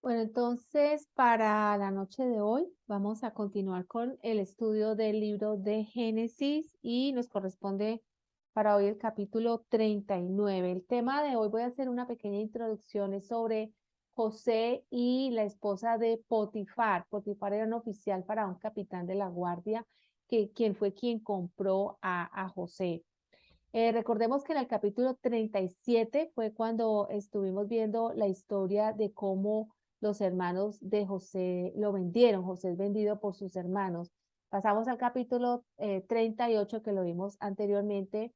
Bueno, entonces para la noche de hoy vamos a continuar con el estudio del libro de Génesis y nos corresponde para hoy el capítulo 39. El tema de hoy voy a hacer una pequeña introducción es sobre José y la esposa de Potifar. Potifar era un oficial para un capitán de la guardia quien fue quien compró a José. Recordemos que en el capítulo 37 fue cuando estuvimos viendo la historia de cómo los hermanos de José lo vendieron. José es vendido por sus hermanos. Pasamos al capítulo 38 que lo vimos anteriormente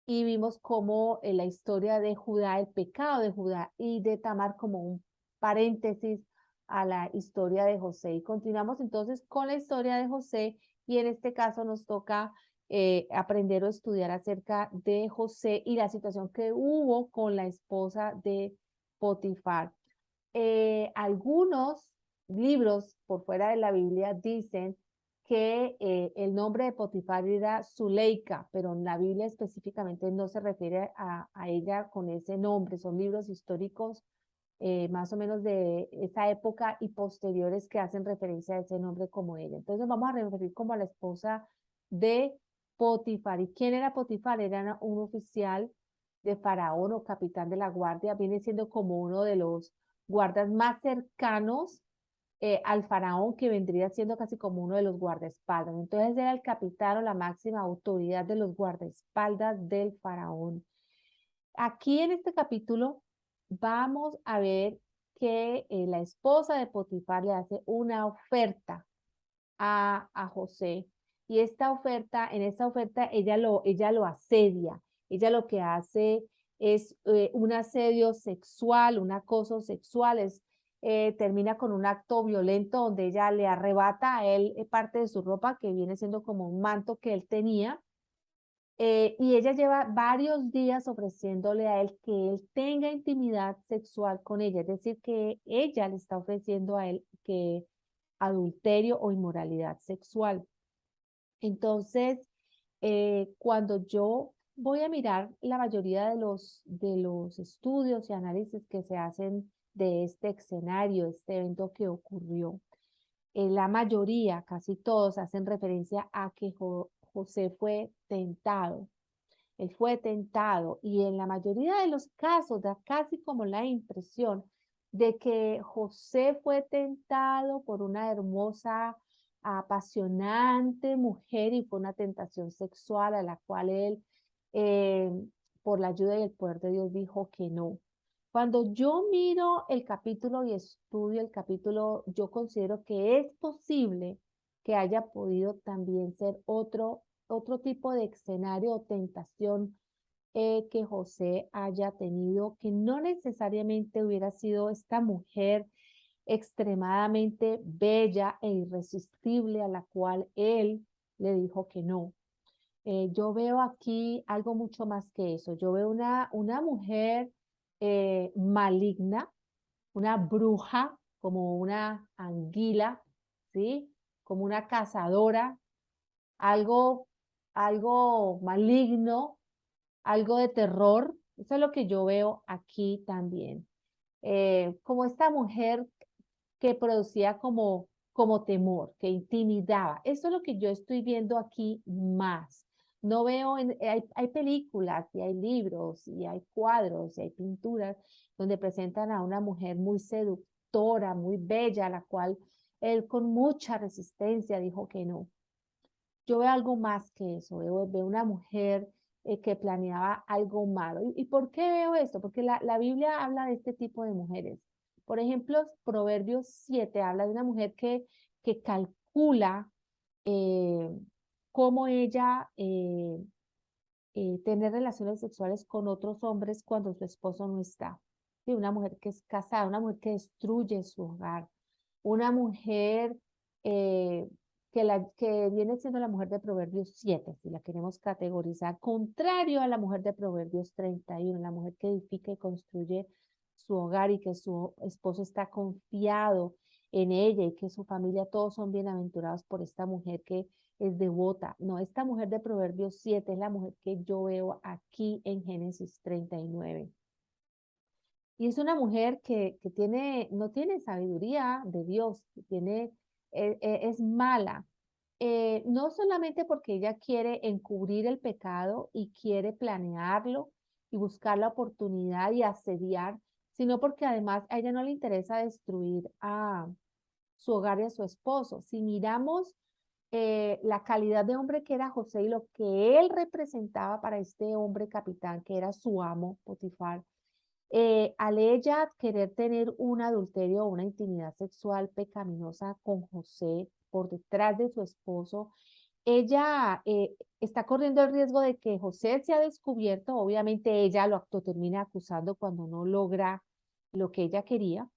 y vimos cómo la historia de Judá, el pecado de Judá y de Tamar como un paréntesis a la historia de José. Y continuamos entonces con la historia de José y en este caso nos toca aprender o estudiar acerca de José y la situación que hubo con la esposa de Potifar. Algunos libros por fuera de la Biblia dicen que el nombre de Potifar era Zuleika, pero en la Biblia específicamente no se refiere a ella con ese nombre. Son libros históricos más o menos de esa época y posteriores que hacen referencia a ese nombre como ella. Entonces vamos a referir como a la esposa de Potifar. ¿Y quién era Potifar? Era un oficial de Faraón o capitán de la guardia, viene siendo como uno de los guardas más cercanos al faraón, que vendría siendo casi como uno de los guardaespaldas. Entonces era el capitán o la máxima autoridad de los guardaespaldas del faraón. Aquí en este capítulo vamos a ver que la esposa de Potifar le hace una oferta a José. Y en esta oferta ella lo asedia. Ella lo que hace es un asedio sexual, un acoso sexual, termina con un acto violento donde ella le arrebata a él parte de su ropa, que viene siendo como un manto que él tenía, y ella lleva varios días ofreciéndole a él que él tenga intimidad sexual con ella, es decir, que ella le está ofreciendo a él que adulterio o inmoralidad sexual. Entonces, cuando yo voy a mirar la mayoría de los estudios y análisis que se hacen de este escenario, este evento que ocurrió, la mayoría, casi todos, hacen referencia a que José fue tentado. Él fue tentado y en la mayoría de los casos da casi como la impresión de que José fue tentado por una hermosa, apasionante mujer y fue una tentación sexual a la cual él, eh, por la ayuda y el poder de Dios, dijo que no. Cuando yo miro el capítulo y estudio el capítulo, yo considero que es posible que haya podido también ser otro tipo de escenario o tentación que José haya tenido, que no necesariamente hubiera sido esta mujer extremadamente bella e irresistible a la cual él le dijo que no. Yo veo aquí algo mucho más que eso. Yo veo una mujer maligna, una bruja, como una anguila, ¿sí? Como una cazadora, algo, algo maligno, algo de terror. Eso es lo que yo veo aquí también. Como esta mujer que producía como temor, que intimidaba. Eso es lo que yo estoy viendo aquí más. No veo, hay películas y hay libros y hay cuadros y hay pinturas donde presentan a una mujer muy seductora, muy bella, a la cual él con mucha resistencia dijo que no. Yo veo algo más que eso, veo una mujer que planeaba algo malo. ¿Y por qué veo esto? Porque la Biblia habla de este tipo de mujeres. Por ejemplo, Proverbios 7 habla de una mujer que calcula eh, cómo ella tener relaciones sexuales con otros hombres cuando su esposo no está. Sí, una mujer que es casada, una mujer que destruye su hogar, una mujer eh, que viene siendo la mujer de Proverbios 7, si la queremos categorizar, contrario a la mujer de Proverbios 31, la mujer que edifica y construye su hogar y que su esposo está confiado en ella y que su familia, todos son bienaventurados por esta mujer que es devota. No, esta mujer de Proverbios 7 es la mujer que yo veo aquí en Génesis 39. Y es una mujer que tiene, no tiene sabiduría de Dios, que tiene, es mala. No solamente porque ella quiere encubrir el pecado y quiere planearlo y buscar la oportunidad y asediar, sino porque además a ella no le interesa destruir a su hogar y a su esposo. Si miramos la calidad de hombre que era José y lo que él representaba para este hombre capitán, que era su amo, Potifar, al ella querer tener un adulterio o una intimidad sexual pecaminosa con José por detrás de su esposo, ella está corriendo el riesgo de que José sea descubierto. Obviamente ella lo termina acusando cuando no logra lo que ella quería.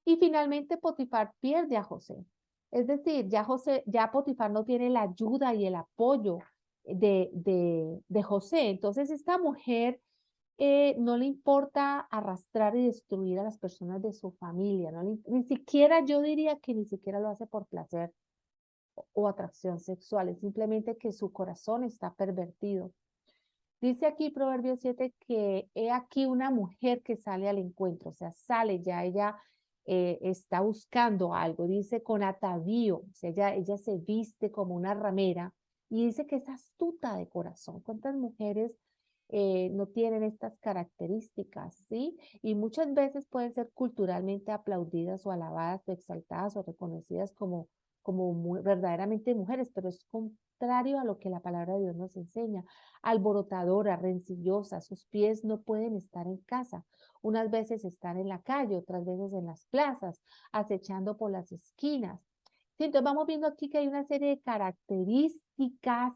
Y finalmente Potifar pierde a José. Es decir, ya Potifar no tiene la ayuda y el apoyo de José. Entonces esta mujer no le importa arrastrar y destruir a las personas de su familia, ni siquiera yo diría que ni siquiera lo hace por placer o atracción sexual, es simplemente que su corazón está pervertido. Dice aquí Proverbios 7 que he aquí una mujer que sale al encuentro, o sea, sale ya, ella está buscando algo, dice con atavío, o sea, ella se viste como una ramera y dice que es astuta de corazón. ¿Cuántas mujeres no tienen estas características, sí? Y muchas veces pueden ser culturalmente aplaudidas o alabadas o exaltadas o reconocidas como verdaderamente mujeres, pero es contrario a lo que la palabra de Dios nos enseña. Alborotadora, rencillosa, sus pies no pueden estar en casa. Unas veces están en la calle, otras veces en las plazas, acechando por las esquinas. Sí, entonces vamos viendo aquí que hay una serie de características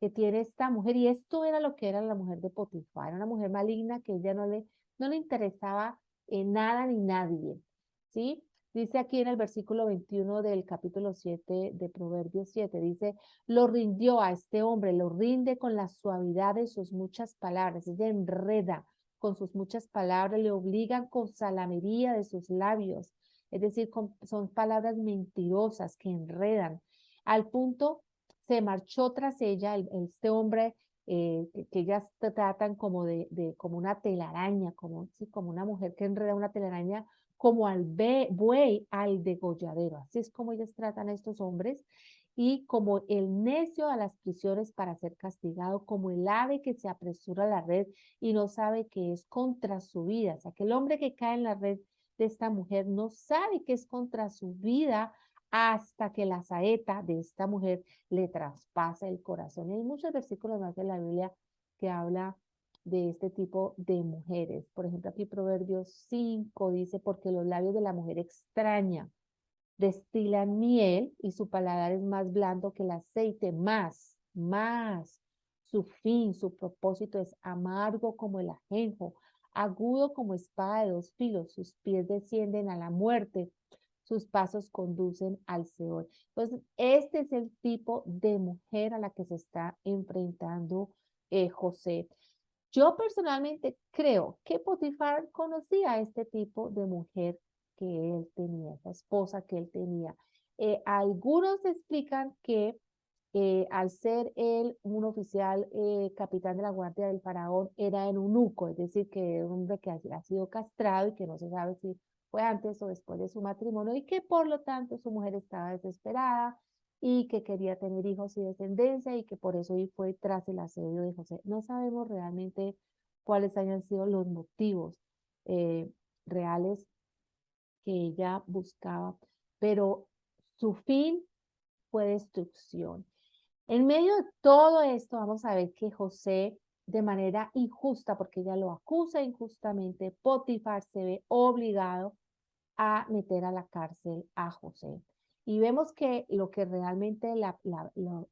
que tiene esta mujer, y esto era lo que era la mujer de Potifar, era una mujer maligna que ella no le interesaba en nada ni nadie, ¿sí? Dice aquí en el versículo 21 del capítulo 7 de Proverbios 7, dice, lo rindió a este hombre, lo rinde con la suavidad de sus muchas palabras, ella enreda con sus muchas palabras, le obligan con salamería de sus labios, es decir, son palabras mentirosas que enredan, al punto se marchó tras ella, este hombre que ellas tratan como como una telaraña, como, sí, como una mujer que enreda una telaraña, como al buey al degolladero. Así es como ellas tratan a estos hombres. Y como el necio a las prisiones para ser castigado, como el ave que se apresura a la red y no sabe que es contra su vida. O sea, que el hombre que cae en la red de esta mujer no sabe que es contra su vida hasta que la saeta de esta mujer le traspasa el corazón. Y hay muchos versículos más de la Biblia que habla de este tipo de mujeres. Por ejemplo, aquí Proverbios 5 dice, porque los labios de la mujer extraña destilan miel y su paladar es más blando que el aceite, más. Su fin, su propósito es amargo como el ajenjo, agudo como espada de dos filos, sus pies descienden a la muerte, sus pasos conducen al Seol. Entonces, este es el tipo de mujer a la que se está enfrentando José. Yo personalmente creo que Potifar conocía a este tipo de mujer que él tenía, esa esposa que él tenía. Algunos explican que al ser él un oficial capitán de la guardia del faraón, era en eunuco, es decir, que era un hombre que ha sido castrado y que no se sabe si fue antes o después de su matrimonio y que por lo tanto su mujer estaba desesperada y que quería tener hijos y descendencia y que por eso fue tras el asedio de José. No sabemos realmente cuáles hayan sido los motivos eh, reales que ella buscaba, pero su fin fue destrucción. En medio de todo esto, vamos a ver que José, de manera injusta, porque ella lo acusa injustamente, Potifar se ve obligado a meter a la cárcel a José. Y vemos que lo que realmente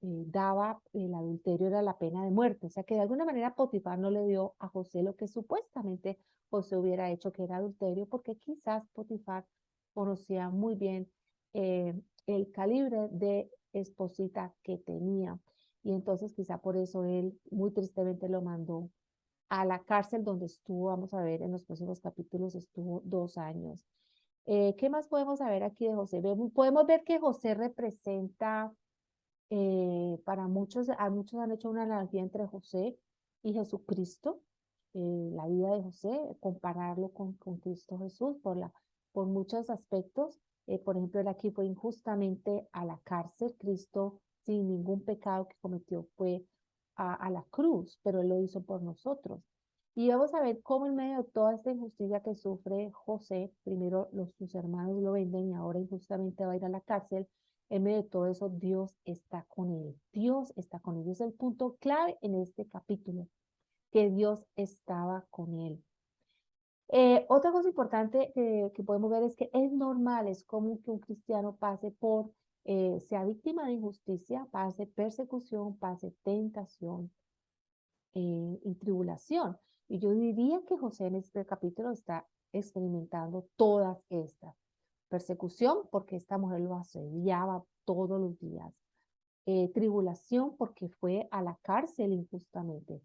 daba el adulterio era la pena de muerte. O sea que de alguna manera Potifar no le dio a José lo que supuestamente José hubiera hecho, que era adulterio, porque quizás Potifar conocía muy bien eh, el calibre de esposita que tenía. Y entonces quizá por eso él muy tristemente lo mandó a la cárcel donde estuvo, vamos a ver en los próximos capítulos, estuvo 2 años. ¿Qué más podemos saber aquí de José? Podemos ver que José representa, para muchos, a muchos han hecho una analogía entre José y Jesucristo. la vida de José, compararlo con Cristo Jesús por muchos aspectos. Por ejemplo, él aquí fue injustamente a la cárcel. Cristo, sin ningún pecado que cometió, fue a la cruz, pero él lo hizo por nosotros. Y vamos a ver cómo en medio de toda esta injusticia que sufre José, primero sus hermanos lo venden y ahora injustamente va a ir a la cárcel. En medio de todo eso, Dios está con él. Dios está con él. Es el punto clave en este capítulo, que Dios estaba con él. Otra cosa importante que podemos ver es que es normal, es común que un cristiano pase por, sea víctima de injusticia, pase persecución, pase tentación y tribulación. Y yo diría que José en este capítulo está experimentando todas estas. Persecución porque esta mujer lo asediaba todos los días. Tribulación porque fue a la cárcel injustamente.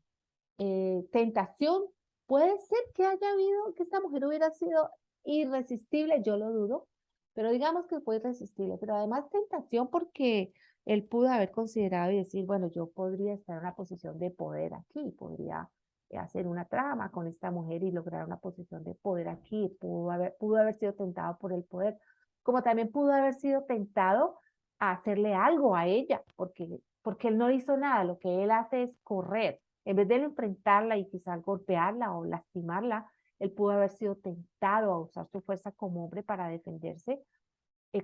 Tentación, puede ser que haya habido, que esta mujer hubiera sido irresistible, yo lo dudo, pero digamos que fue irresistible, pero además tentación porque él pudo haber considerado y decir, bueno, yo podría estar en una posición de poder aquí, podría hacer una trama con esta mujer y lograr una posición de poder aquí, pudo haber sido tentado por el poder, como también pudo haber sido tentado a hacerle algo a ella, porque él no hizo nada, lo que él hace es correr. En vez de él enfrentarla y quizás golpearla o lastimarla, él pudo haber sido tentado a usar su fuerza como hombre para defenderse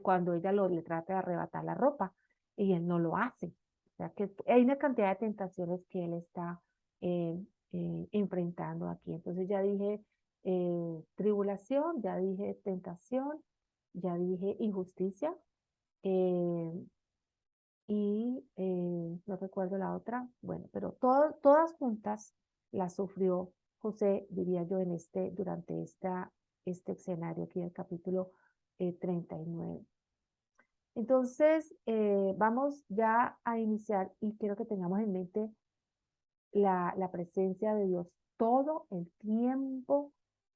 cuando ella le trata de arrebatar la ropa y él no lo hace. O sea que hay una cantidad de tentaciones que él está eh, enfrentando aquí. Entonces ya dije tribulación, ya dije tentación, ya dije injusticia. eh, y no recuerdo la otra, bueno, pero todas juntas las sufrió José, diría yo, durante este escenario aquí del capítulo 39. Entonces, vamos ya a iniciar y quiero que tengamos en mente la presencia de Dios todo el tiempo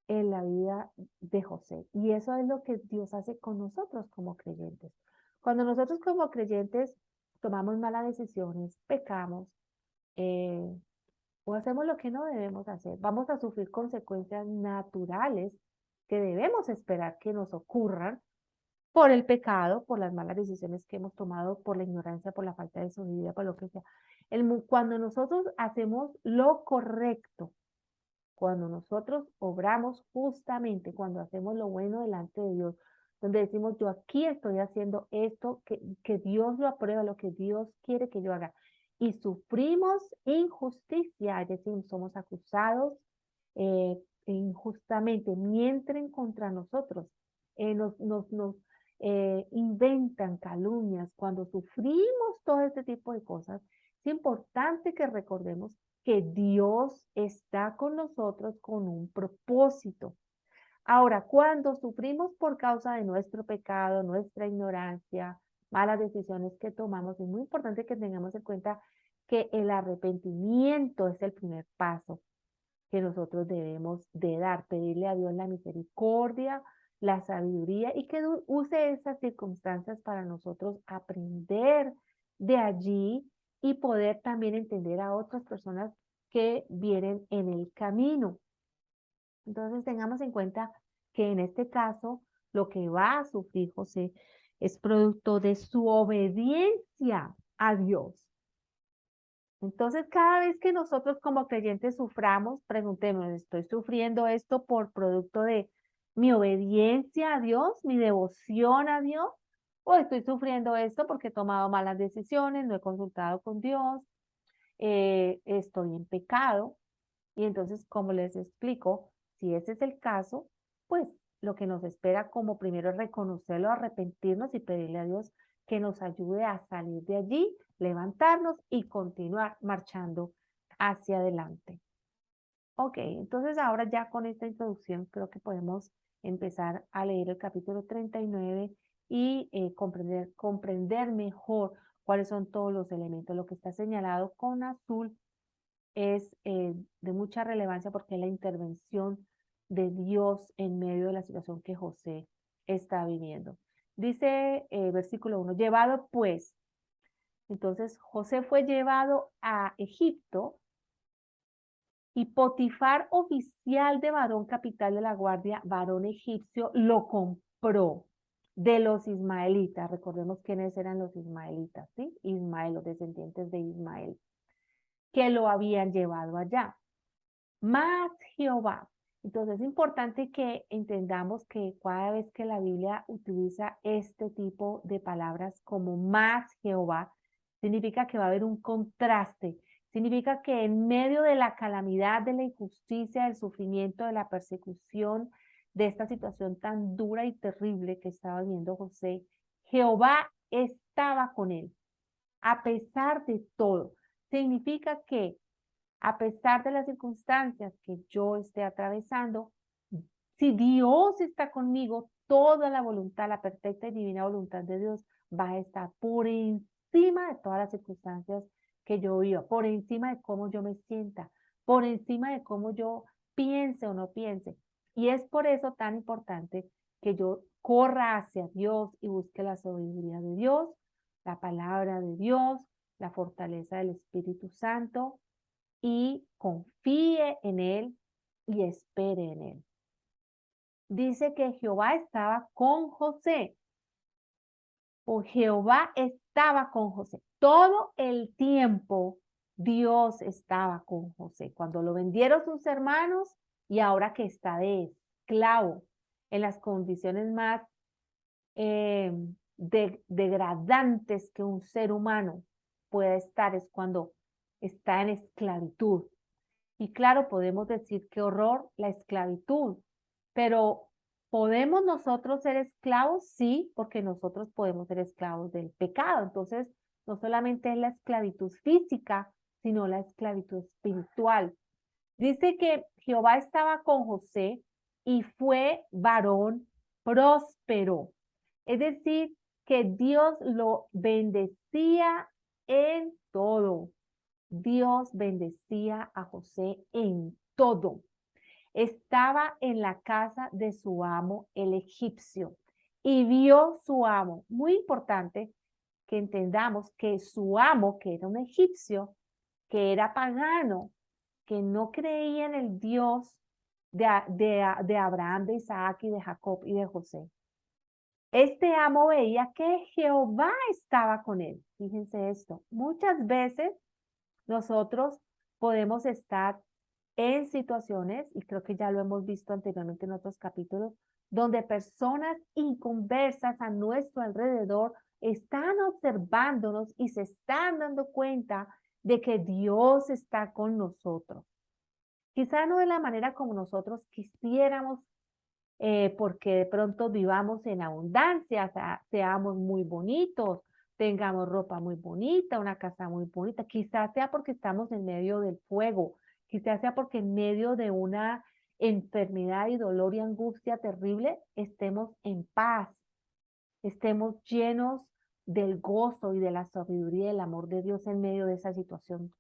en la vida de José. Y eso es lo que Dios hace con nosotros como creyentes. Cuando nosotros como creyentes tomamos malas decisiones, pecamos, eh, o hacemos lo que no debemos hacer, vamos a sufrir consecuencias naturales que debemos esperar que nos ocurran por el pecado, por las malas decisiones que hemos tomado, por la ignorancia, por la falta de sabiduría, por lo que sea. Cuando nosotros hacemos lo correcto, cuando nosotros obramos justamente, cuando hacemos lo bueno delante de Dios, donde decimos, yo aquí estoy haciendo esto, que Dios lo aprueba, lo que Dios quiere que yo haga, y sufrimos injusticia, es decir, somos acusados injustamente, mienten contra nosotros, nos inventan calumnias, cuando sufrimos todo este tipo de cosas, es importante que recordemos que Dios está con nosotros con un propósito. Ahora, cuando sufrimos por causa de nuestro pecado, nuestra ignorancia, malas decisiones que tomamos, es muy importante que tengamos en cuenta que el arrepentimiento es el primer paso que nosotros debemos de dar, pedirle a Dios la misericordia, la sabiduría y que use esas circunstancias para nosotros aprender de allí y poder también entender a otras personas que vienen en el camino. Entonces tengamos en cuenta que en este caso lo que va a sufrir José es producto de su obediencia a Dios. Entonces, cada vez que nosotros como creyentes suframos, preguntémonos, ¿estoy sufriendo esto por producto de mi obediencia a Dios, mi devoción a Dios? ¿O estoy sufriendo esto porque he tomado malas decisiones, no he consultado con Dios, estoy en pecado? Y entonces, como les explico, si ese es el caso, pues lo que nos espera como primero es reconocerlo, arrepentirnos y pedirle a Dios que nos ayude a salir de allí, levantarnos y continuar marchando hacia adelante. Ok, entonces ahora ya con esta introducción creo que podemos empezar a leer el capítulo 39 y comprender mejor cuáles son todos los elementos. Lo que está señalado con azul es de mucha relevancia porque es la intervención de Dios en medio de la situación que José está viviendo. Dice versículo 1, llevado pues. Entonces José fue llevado a Egipto Y Potifar, oficial de varón capital de la guardia, varón egipcio, lo compró de los ismaelitas. Recordemos quiénes eran los ismaelitas, ¿sí? Ismael, los descendientes de Ismael, que lo habían llevado allá. Más Jehová. Entonces es importante que entendamos que cada vez que la Biblia utiliza este tipo de palabras como más Jehová, significa que va a haber un contraste. Significa que en medio de la calamidad, de la injusticia, del sufrimiento, de la persecución, de esta situación tan dura y terrible que estaba viviendo José, Jehová estaba con él, a pesar de todo. Significa que a pesar de las circunstancias que yo esté atravesando, si Dios está conmigo, toda la voluntad, la perfecta y divina voluntad de Dios va a estar por encima de todas las circunstancias que yo viva, por encima de cómo yo me sienta, por encima de cómo yo piense o no piense. Y es por eso tan importante que yo corra hacia Dios y busque la sabiduría de Dios, la palabra de Dios, la fortaleza del Espíritu Santo, y confíe en Él y espere en Él. Dice que Jehová estaba con José, o Jehová estaba con José. Todo el tiempo Dios estaba con José. Cuando lo vendieron sus hermanos y ahora que está de esclavo en las condiciones más degradantes que un ser humano puede estar, es cuando está en esclavitud. Y claro, podemos decir qué horror la esclavitud, pero ¿podemos nosotros ser esclavos? Sí, porque nosotros podemos ser esclavos del pecado. Entonces, no solamente es la esclavitud física, sino la esclavitud espiritual. Dice que Jehová estaba con José y fue varón próspero. Es decir, que Dios lo bendecía en todo. Dios bendecía a José en todo. Estaba en la casa de su amo, el egipcio, y vio su amo. Muy importante que entendamos que su amo, que era un egipcio, que era pagano, que no creía en el Dios de Abraham, de Isaac y de Jacob y de José. Este amo veía que Jehová estaba con él. Fíjense esto. Muchas veces nosotros podemos estar en situaciones, y creo que ya lo hemos visto anteriormente en otros capítulos, donde personas inconversas a nuestro alrededor están observándonos y se están dando cuenta de que Dios está con nosotros. Quizá no de la manera como nosotros quisiéramos, porque de pronto vivamos en abundancia, seamos muy bonitos, tengamos ropa muy bonita, una casa muy bonita. Quizás sea porque estamos en medio del fuego, quizás sea porque en medio de una enfermedad y dolor y angustia terrible estemos en paz, estemos llenos del gozo y de la sabiduría y del amor de Dios en medio de esa situación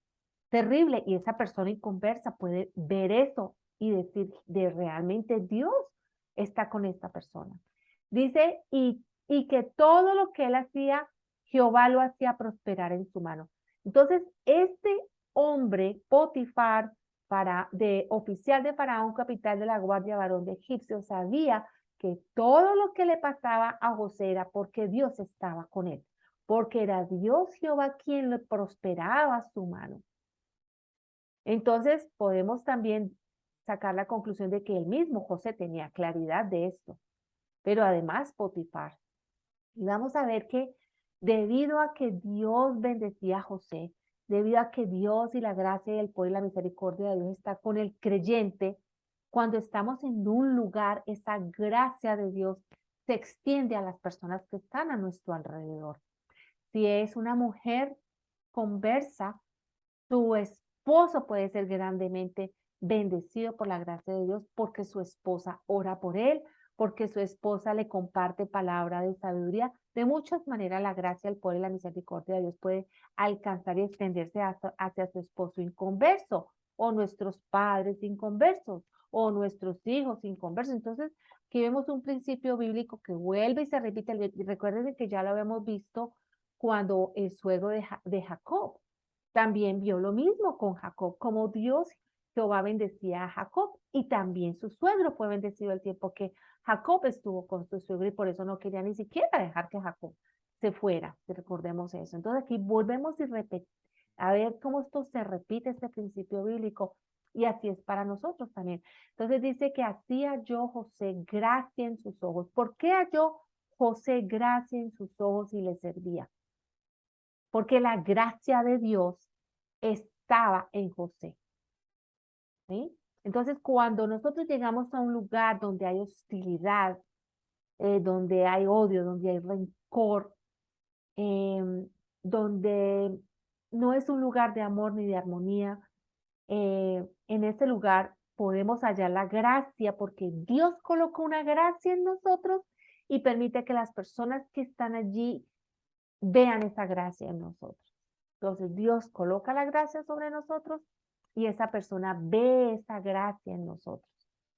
terrible. Y esa persona inconversa puede ver eso y decir, de realmente Dios está con esta persona. Dice, y que todo lo que él hacía, Jehová lo hacía prosperar en su mano. Entonces, este hombre, Potifar, de oficial de Faraón, capital de la guardia varón de Egipcio, sabía que todo lo que le pasaba a José era porque Dios estaba con él, porque era Dios Jehová quien le prosperaba su mano. Entonces, podemos también sacar la conclusión de que el mismo José tenía claridad de esto, pero además Potifar. Y vamos a ver que debido a que Dios bendecía a José, debido a que Dios y la gracia y el poder y la misericordia de Dios está con el creyente, cuando estamos en un lugar, esa gracia de Dios se extiende a las personas que están a nuestro alrededor. Si es una mujer conversa, su esposo puede ser grandemente bendecido por la gracia de Dios porque su esposa ora por él, porque su esposa le comparte palabra de sabiduría. De muchas maneras la gracia, el poder y la misericordia de Dios puede alcanzar y extenderse hacia su esposo inconverso, o nuestros padres inconversos, o nuestros hijos inconversos. Entonces, aquí vemos un principio bíblico que vuelve y se repite. Recuerden que ya lo habíamos visto cuando el suegro de Jacob también vio lo mismo con Jacob, como Dios Jehová bendecía a Jacob y también su suegro fue bendecido el tiempo que Jacob estuvo con su suegro y por eso no quería ni siquiera dejar que Jacob se fuera, si recordemos eso. Entonces aquí volvemos y repetimos, a ver cómo esto se repite, este principio bíblico, y así es para nosotros también. Entonces dice que así halló José gracia en sus ojos. ¿Por qué halló José gracia en sus ojos y le servía? Porque la gracia de Dios estaba en José. ¿Sí? Entonces, cuando nosotros llegamos a un lugar donde hay hostilidad, donde hay odio, donde hay rencor, donde no es un lugar de amor ni de armonía, en ese lugar podemos hallar la gracia porque Dios colocó una gracia en nosotros y permite que las personas que están allí vean esa gracia en nosotros. Entonces Dios coloca la gracia sobre nosotros y esa persona ve esa gracia en nosotros.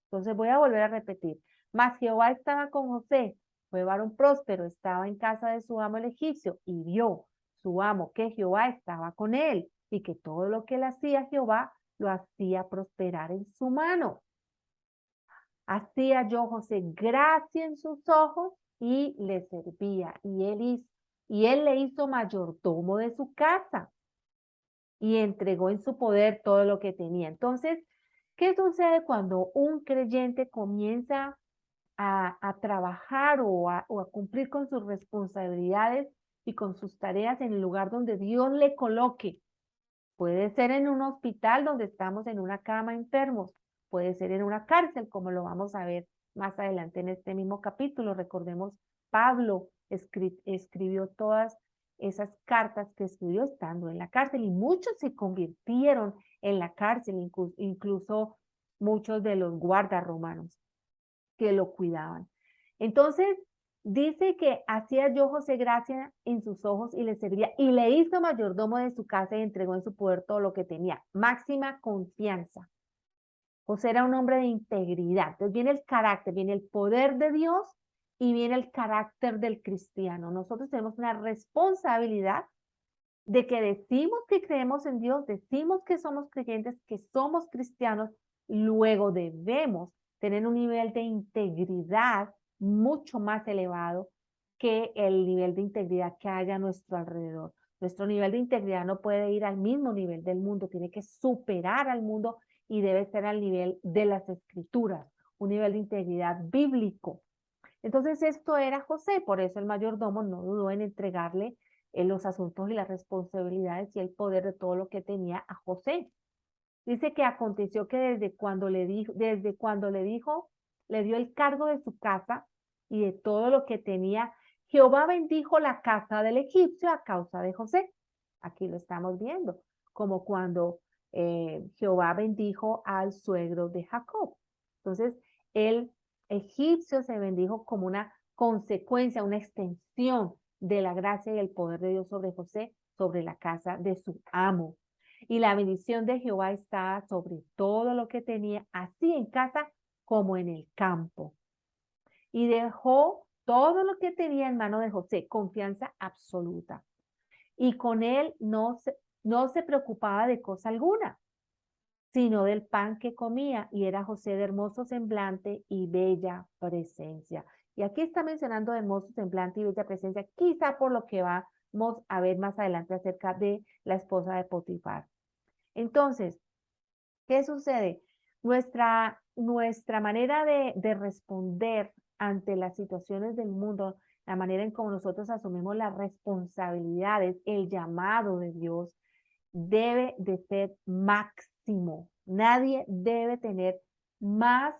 Entonces voy a volver a repetir. Mas Jehová estaba con José, fue varón próspero, estaba en casa de su amo el egipcio y vio su amo que Jehová estaba con él y que todo lo que él hacía Jehová lo hacía prosperar en su mano. Hacía yo José gracia en sus ojos y le servía y él le hizo mayordomo de su casa y entregó en su poder todo lo que tenía. Entonces, ¿qué sucede cuando un creyente comienza a trabajar o a cumplir con sus responsabilidades y con sus tareas en el lugar donde Dios le coloque? Puede ser en un hospital donde estamos en una cama enfermos, puede ser en una cárcel, como lo vamos a ver más adelante en este mismo capítulo. Recordemos, Pablo escribió todas esas cartas que escribió estando en la cárcel y muchos se convirtieron en la cárcel, incluso muchos de los guardas romanos que lo cuidaban. Entonces, dice que hacía yo José gracia en sus ojos y le servía y le hizo mayordomo de su casa y entregó en su poder todo lo que tenía. Máxima confianza. José era un hombre de integridad. Entonces viene el carácter, viene el poder de Dios y viene el carácter del cristiano. Nosotros tenemos una responsabilidad de que decimos que creemos en Dios, decimos que somos creyentes, que somos cristianos, luego debemos tener un nivel de integridad mucho más elevado que el nivel de integridad que haya a nuestro alrededor. Nuestro nivel de integridad no puede ir al mismo nivel del mundo, tiene que superar al mundo y debe ser al nivel de las escrituras, un nivel de integridad bíblico. Entonces esto era José, por eso el mayordomo no dudó en entregarle los asuntos y las responsabilidades y el poder de todo lo que tenía a José. Dice que aconteció que desde cuando le dijo, le dio el cargo de su casa y de todo lo que tenía, Jehová bendijo la casa del egipcio a causa de José. Aquí lo estamos viendo, como cuando Jehová bendijo al suegro de Jacob. Entonces, el egipcio se bendijo como una consecuencia, una extensión de la gracia y el poder de Dios sobre José, sobre la casa de su amo. Y la bendición de Jehová estaba sobre todo lo que tenía, así en casa como en el campo. Y dejó todo lo que tenía en mano de José, confianza absoluta. Y con él no se preocupaba de cosa alguna, sino del pan que comía, y era José de hermoso semblante y bella presencia. Y aquí está mencionando hermoso semblante y bella presencia, quizá por lo que vamos a ver más adelante acerca de la esposa de Potifar. Entonces, ¿qué sucede? Nuestra manera de responder ante las situaciones del mundo, la manera en cómo nosotros asumimos las responsabilidades, el llamado de Dios, debe de ser máximo. Nadie debe tener más,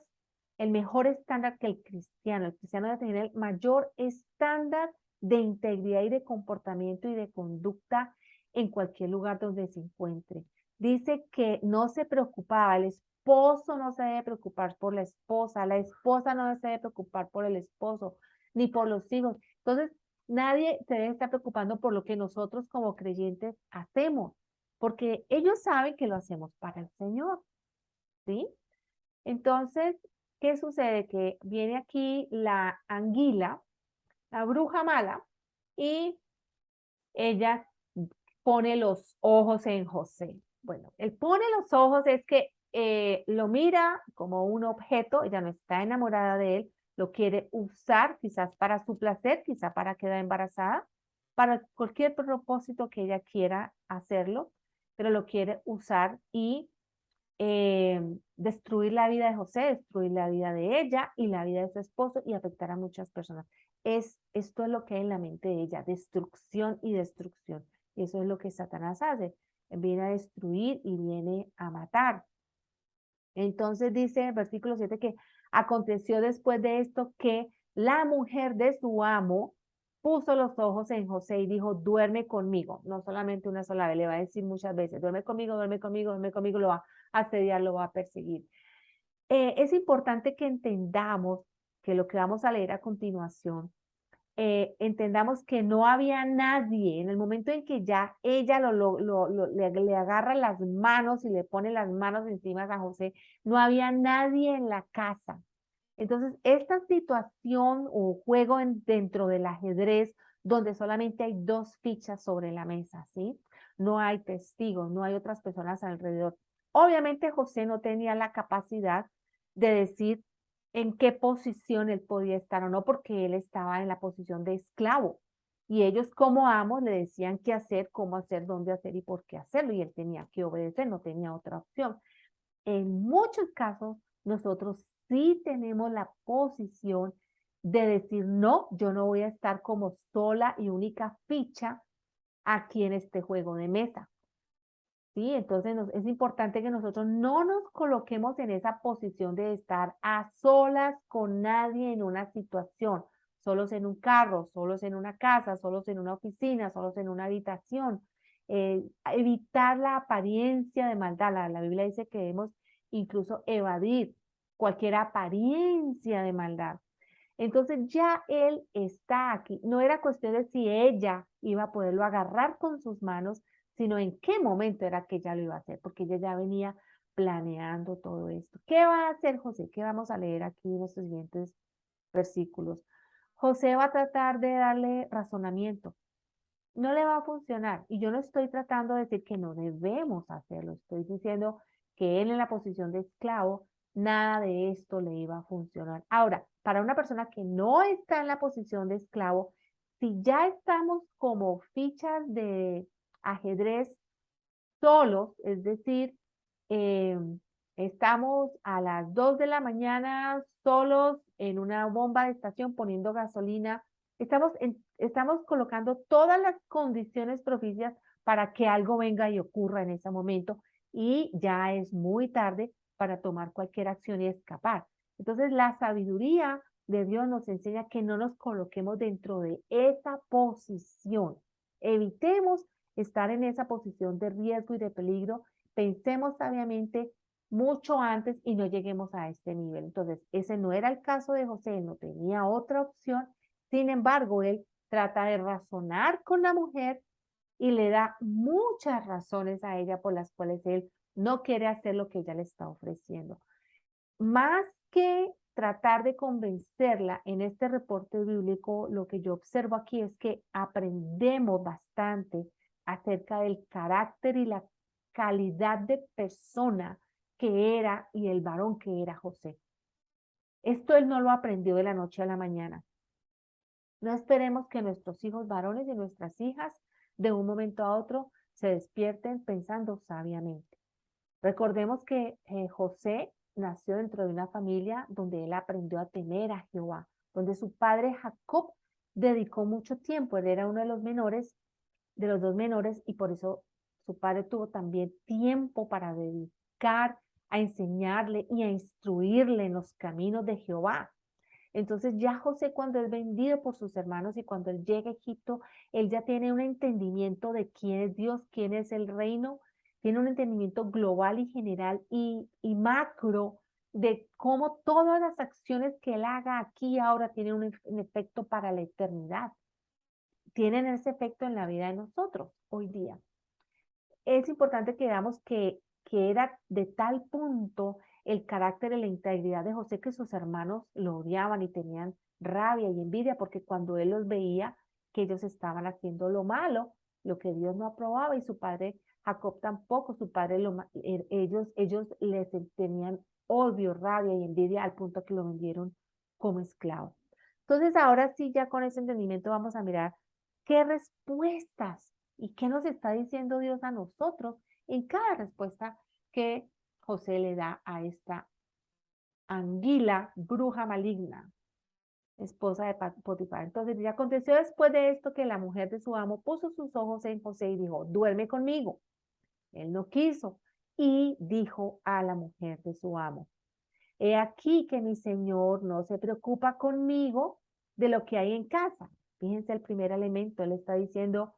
el mejor estándar que el cristiano. El cristiano debe tener el mayor estándar de integridad y de comportamiento y de conducta en cualquier lugar donde se encuentre. Dice que no se preocupaba, el esposo no se debe preocupar por la esposa no se debe preocupar por el esposo, ni por los hijos. Entonces, nadie se debe estar preocupando por lo que nosotros como creyentes hacemos, porque ellos saben que lo hacemos para el Señor, ¿sí? Entonces, ¿qué sucede? Que viene aquí la anguila, la bruja mala, y ella pone los ojos en José. Bueno, él pone los ojos es que lo mira como un objeto, ella no está enamorada de él, lo quiere usar quizás para su placer, quizás para quedar embarazada, para cualquier propósito que ella quiera hacerlo, pero lo quiere usar y destruir la vida de José, destruir la vida de ella y la vida de su esposo y afectar a muchas personas. Esto es lo que hay en la mente de ella, destrucción y destrucción. Y eso es lo que Satanás hace. Viene a destruir y viene a matar. Entonces dice el versículo 7 que aconteció después de esto que la mujer de su amo puso los ojos en José y dijo, duerme conmigo. No solamente una sola vez, le va a decir muchas veces, duerme conmigo, duerme conmigo, duerme conmigo, lo va a asediar, lo va a perseguir. Es importante que entendamos que lo que vamos a leer a continuación, entendamos que no había nadie en el momento en que ya ella le agarra las manos y le pone las manos encima a José, no había nadie en la casa. Entonces, esta situación o juego dentro del ajedrez, donde solamente hay dos fichas sobre la mesa, ¿sí? No hay testigos, no hay otras personas alrededor. Obviamente José no tenía la capacidad de decir en qué posición él podía estar o no, porque él estaba en la posición de esclavo. Y ellos como amos le decían qué hacer, cómo hacer, dónde hacer y por qué hacerlo. Y él tenía que obedecer, no tenía otra opción. En muchos casos, nosotros sí tenemos la posición de decir, no, yo no voy a estar como sola y única ficha aquí en este juego de mesa. ¿Sí? Entonces es importante que nosotros no nos coloquemos en esa posición de estar a solas con nadie en una situación, solos en un carro, solos en una casa, solos en una oficina, solos en una habitación. Evitar la apariencia de maldad. La Biblia dice que debemos incluso evadir cualquier apariencia de maldad. Entonces ya él está aquí. No era cuestión de si ella iba a poderlo agarrar con sus manos, sino en qué momento era que ella lo iba a hacer, porque ella ya venía planeando todo esto. ¿Qué va a hacer José? ¿Qué vamos a leer aquí en los siguientes versículos? José va a tratar de darle razonamiento. No le va a funcionar. Y yo no estoy tratando de decir que no debemos hacerlo. Estoy diciendo que él en la posición de esclavo, nada de esto le iba a funcionar. Ahora, para una persona que no está en la posición de esclavo, si ya estamos como fichas de ajedrez solos, es decir, eh, estamos a las 2 de la mañana solos en una bomba de estación poniendo gasolina. Estamos colocando todas las condiciones propicias para que algo venga y ocurra en ese momento y ya es muy tarde para tomar cualquier acción y escapar. Entonces, la sabiduría de Dios nos enseña que no nos coloquemos dentro de esa posición. Evitemos estar en esa posición de riesgo y de peligro. Pensemos sabiamente mucho antes y no lleguemos a este nivel. Entonces, ese no era el caso de José, él no tenía otra opción. Sin embargo, él trata de razonar con la mujer y le da muchas razones a ella por las cuales él no quiere hacer lo que ella le está ofreciendo. Más que tratar de convencerla en este reporte bíblico, lo que yo observo aquí es que aprendemos bastante acerca del carácter y la calidad de persona que era y el varón que era José. Esto él no lo aprendió de la noche a la mañana. No esperemos que nuestros hijos varones y nuestras hijas de un momento a otro se despierten pensando sabiamente. Recordemos que José nació dentro de una familia donde él aprendió a temer a Jehová, donde su padre Jacob dedicó mucho tiempo, él era uno de los dos menores, y por eso su padre tuvo también tiempo para dedicar a enseñarle y a instruirle en los caminos de Jehová. Entonces ya José, cuando es vendido por sus hermanos y cuando él llega a Egipto, él ya tiene un entendimiento de quién es Dios, quién es el reino, tiene un entendimiento global y general y macro de cómo todas las acciones que él haga aquí ahora tienen un efecto para la eternidad, tienen ese efecto en la vida de nosotros hoy día. Es importante que veamos que era de tal punto el carácter y la integridad de José que sus hermanos lo odiaban y tenían rabia y envidia porque cuando él los veía que ellos estaban haciendo lo malo, lo que Dios no aprobaba, y su padre Jacob tampoco, su padre, ellos les tenían odio, rabia y envidia al punto que lo vendieron como esclavo. Entonces, ahora sí, ya con ese entendimiento vamos a mirar qué respuestas y qué nos está diciendo Dios a nosotros en cada respuesta que José le da a esta anguila, bruja maligna, esposa de Potifar. Entonces, ya aconteció después de esto que la mujer de su amo puso sus ojos en José y dijo, duerme conmigo. Él no quiso y dijo a la mujer de su amo, he aquí que mi señor no se preocupa conmigo de lo que hay en casa. Fíjense el primer elemento, él está diciendo,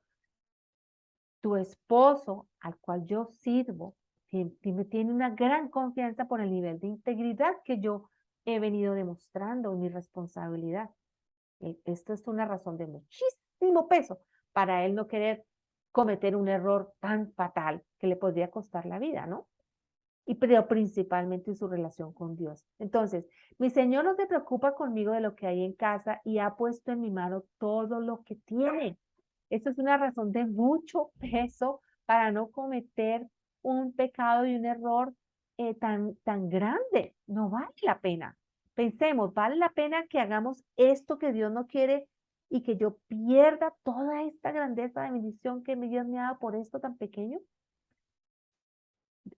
tu esposo al cual yo sirvo tiene una gran confianza por el nivel de integridad que yo he venido demostrando en mi responsabilidad. Esto es una razón de muchísimo peso para él no querer cometer un error tan fatal que le podría costar la vida, ¿no? Pero principalmente en su relación con Dios. Entonces, mi Señor no se preocupa conmigo de lo que hay en casa y ha puesto en mi mano todo lo que tiene. Esto es una razón de mucho peso para no cometer un pecado y un error tan grande. No vale la pena. Pensemos, ¿vale la pena que hagamos esto que Dios no quiere y que yo pierda toda esta grandeza de bendición que Dios me ha dado por esto tan pequeño?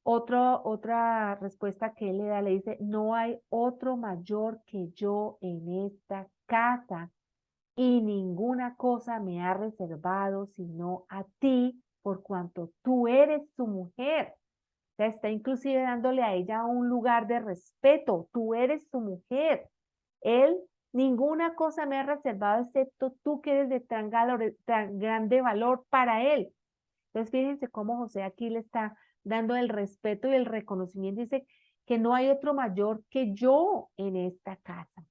Otra respuesta que él le da, le dice, no hay otro mayor que yo en esta casa y ninguna cosa me ha reservado sino a ti por cuanto tú eres su mujer. O sea, está inclusive dándole a ella un lugar de respeto. Tú eres su mujer. Él, ninguna cosa me ha reservado excepto tú que eres de tan grande valor para él. Entonces, fíjense cómo José aquí le está dando el respeto y el reconocimiento. Dice que no hay otro mayor que yo en esta casa.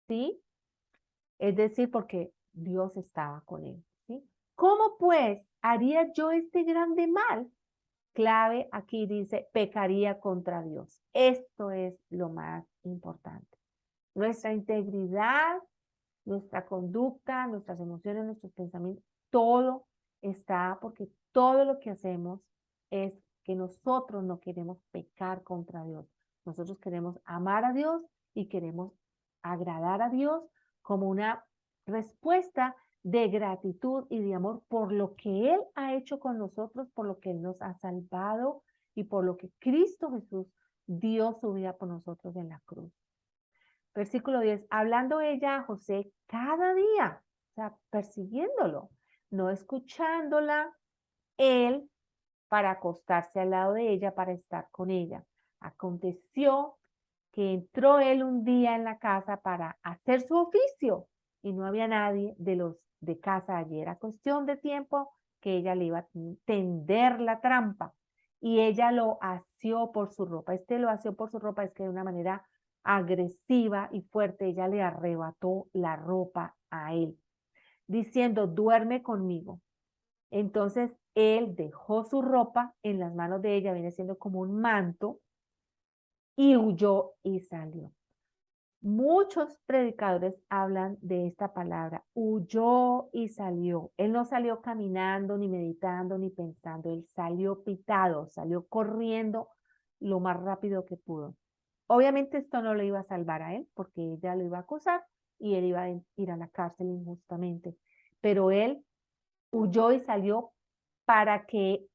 ¿Sí? Es decir, porque Dios estaba con él. ¿Sí? ¿Cómo pues haría yo este grande mal? Clave aquí dice, pecaría contra Dios. Esto es lo más importante. Nuestra integridad, nuestra conducta, nuestras emociones, nuestros pensamientos, todo está porque todo lo que hacemos es que nosotros no queremos pecar contra Dios. Nosotros queremos amar a Dios y queremos agradar a Dios como una respuesta de gratitud y de amor por lo que Él ha hecho con nosotros, por lo que Él nos ha salvado y por lo que Cristo Jesús dio su vida por nosotros en la cruz. Versículo 10, hablando ella a José cada día, o sea, persiguiéndolo, no escuchándola, él para acostarse al lado de ella, para estar con ella. Aconteció que entró él un día en la casa para hacer su oficio y no había nadie de los de casa allí. Era cuestión de tiempo que ella le iba a tender la trampa y ella lo asió por su ropa. Lo asió por su ropa es que de una manera agresiva y fuerte ella le arrebató la ropa a él, diciendo, duerme conmigo. Entonces él dejó su ropa en las manos de ella, viene siendo como un manto, y huyó y salió. Muchos predicadores hablan de esta palabra, huyó y salió. Él no salió caminando, ni meditando, ni pensando. Él salió pitado, salió corriendo lo más rápido que pudo. Obviamente esto no lo iba a salvar a él, porque ella lo iba a acusar y él iba a ir a la cárcel injustamente. Pero él huyó y salió para que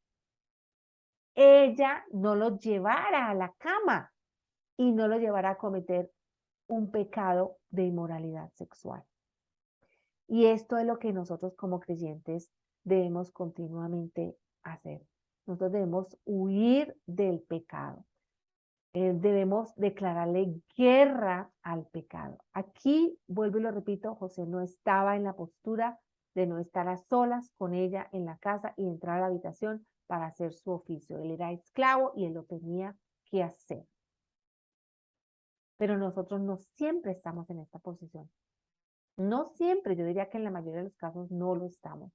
ella no lo llevara a la cama y no lo llevara a cometer un pecado de inmoralidad sexual. Y esto es lo que nosotros como creyentes debemos continuamente hacer. Nosotros debemos huir del pecado. Debemos declararle guerra al pecado. Aquí, vuelvo y lo repito, José no estaba en la postura de no estar a solas con ella en la casa y entrar a la habitación para hacer su oficio. Él era esclavo y él lo tenía que hacer. Pero nosotros no siempre estamos en esta posición. No siempre, yo diría que en la mayoría de los casos no lo estamos.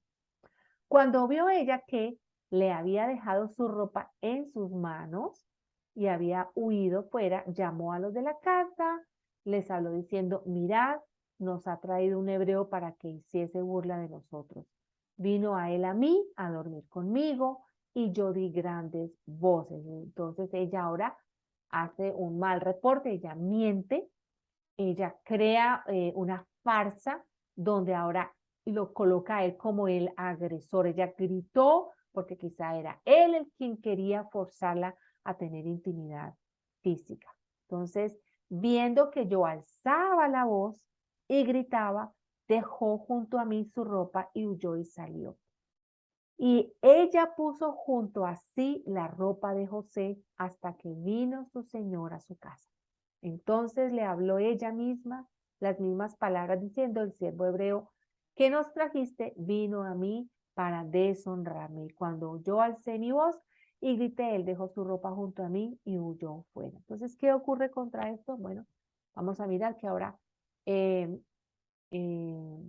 Cuando vio ella que le había dejado su ropa en sus manos y había huido fuera, llamó a los de la casa, les habló diciendo, mirad, nos ha traído un hebreo para que hiciese burla de nosotros. vino a él a mí a dormir conmigo y yo di grandes voces. Entonces ella ahora hace un mal reporte, ella miente, ella crea una farsa donde ahora lo coloca a él como el agresor. Ella gritó porque quizá era él el quien quería forzarla a tener intimidad física. Entonces, viendo que yo alzaba la voz y gritaba, dejó junto a mí su ropa y huyó y salió. Y ella puso junto a sí la ropa de José hasta que vino su señor a su casa. Entonces le habló ella misma las mismas palabras diciendo, el siervo hebreo que nos trajiste vino a mí para deshonrarme. Y cuando yo alcé mi voz y grité, él dejó su ropa junto a mí y huyó fuera. Entonces, ¿qué ocurre contra esto? Bueno, vamos a mirar que ahora eh, eh,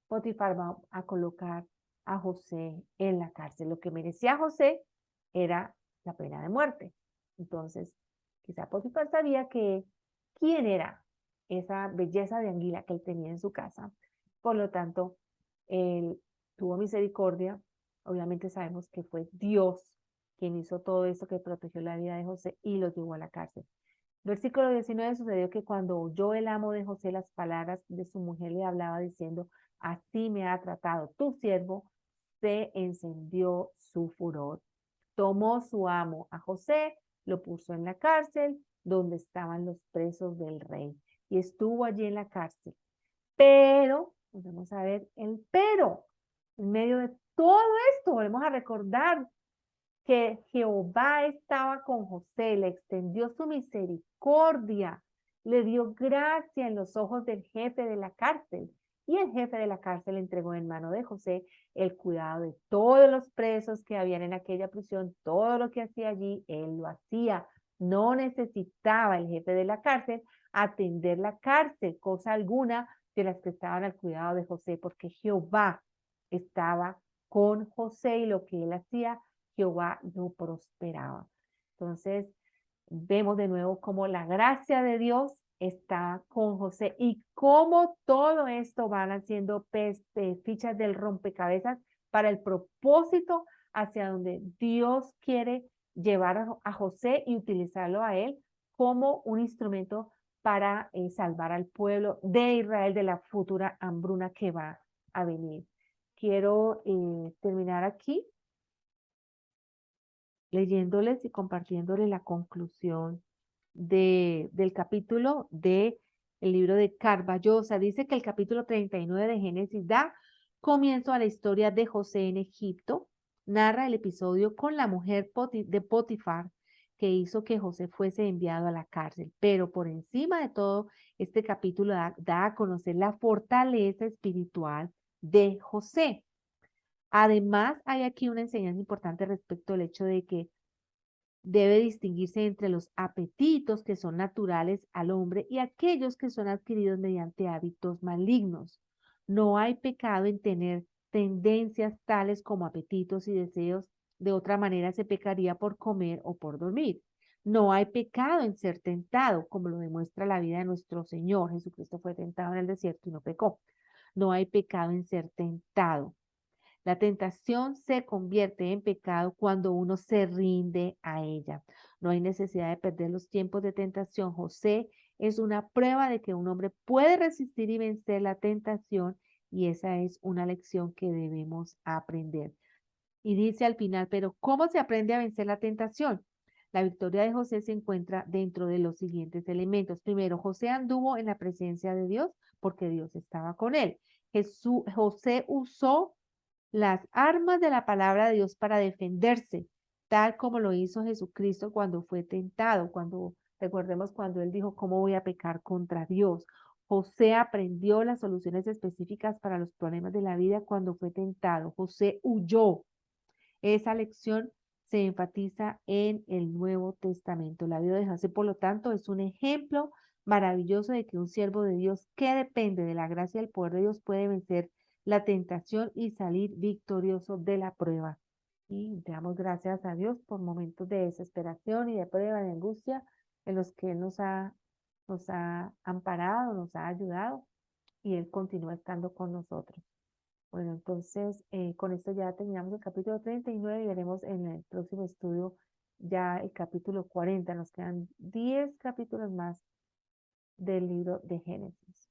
Potifar va a colocar a José en la cárcel. Lo que merecía José era la pena de muerte. Entonces, quizá Potifar sabía que quién era esa belleza de anguila que él tenía en su casa. Por lo tanto, él tuvo misericordia. Obviamente sabemos que fue Dios quien hizo todo eso, que protegió la vida de José y lo llevó a la cárcel. Versículo 19 sucedió que cuando oyó el amo de José las palabras de su mujer, le hablaba diciendo, así me ha tratado tu siervo, se encendió su furor. Tomó su amo a José, lo puso en la cárcel donde estaban los presos del rey y estuvo allí en la cárcel. Pero, vamos a ver el pero, en medio de todo esto, volvemos a recordar que Jehová estaba con José, le extendió su misericordia, le dio gracia en los ojos del jefe de la cárcel. Y el jefe de la cárcel entregó en mano de José el cuidado de todos los presos que habían en aquella prisión. Todo lo que hacía allí, él lo hacía. No necesitaba el jefe de la cárcel atender la cárcel, cosa alguna de las que estaban al cuidado de José, porque Jehová estaba con José y lo que él hacía Jehová no prosperaba. Entonces, vemos de nuevo cómo la gracia de Dios está con José y cómo todo esto van haciendo fichas del rompecabezas para el propósito hacia donde Dios quiere llevar a José y utilizarlo a él como un instrumento para salvar al pueblo de Israel de la futura hambruna que va a venir. Quiero terminar aquí leyéndoles y compartiéndoles la conclusión del capítulo del libro de Carballosa. Dice que el capítulo 39 de Génesis da comienzo a la historia de José en Egipto. Narra el episodio con la mujer de Potifar que hizo que José fuese enviado a la cárcel. Pero por encima de todo, este capítulo da a conocer la fortaleza espiritual de José. Además, hay aquí una enseñanza importante respecto al hecho de que debe distinguirse entre los apetitos que son naturales al hombre y aquellos que son adquiridos mediante hábitos malignos. No hay pecado en tener tendencias tales como apetitos y deseos. De otra manera se pecaría por comer o por dormir. No hay pecado en ser tentado, como lo demuestra la vida de nuestro Señor. Jesucristo fue tentado en el desierto y no pecó. No hay pecado en ser tentado. La tentación se convierte en pecado cuando uno se rinde a ella. No hay necesidad de perder los tiempos de tentación. José es una prueba de que un hombre puede resistir y vencer la tentación y esa es una lección que debemos aprender. Y dice al final, pero ¿cómo se aprende a vencer la tentación? La victoria de José se encuentra dentro de los siguientes elementos. Primero, José anduvo en la presencia de Dios porque Dios estaba con él. José usó las armas de la palabra de Dios para defenderse, tal como lo hizo Jesucristo cuando fue tentado, recordemos cuando él dijo, ¿cómo voy a pecar contra Dios? José aprendió las soluciones específicas para los problemas de la vida cuando fue tentado. José huyó. Esa lección se enfatiza en el Nuevo Testamento. La vida de José, por lo tanto, es un ejemplo maravilloso de que un siervo de Dios que depende de la gracia y el poder de Dios puede vencer la tentación y salir victorioso de la prueba. Y damos gracias a Dios por momentos de desesperación y de prueba, de angustia, en los que Él nos ha amparado, nos ha ayudado y Él continúa estando con nosotros. Bueno, entonces con esto ya terminamos el capítulo 39 y veremos en el próximo estudio ya el capítulo 40. Nos quedan 10 capítulos más del libro de Génesis.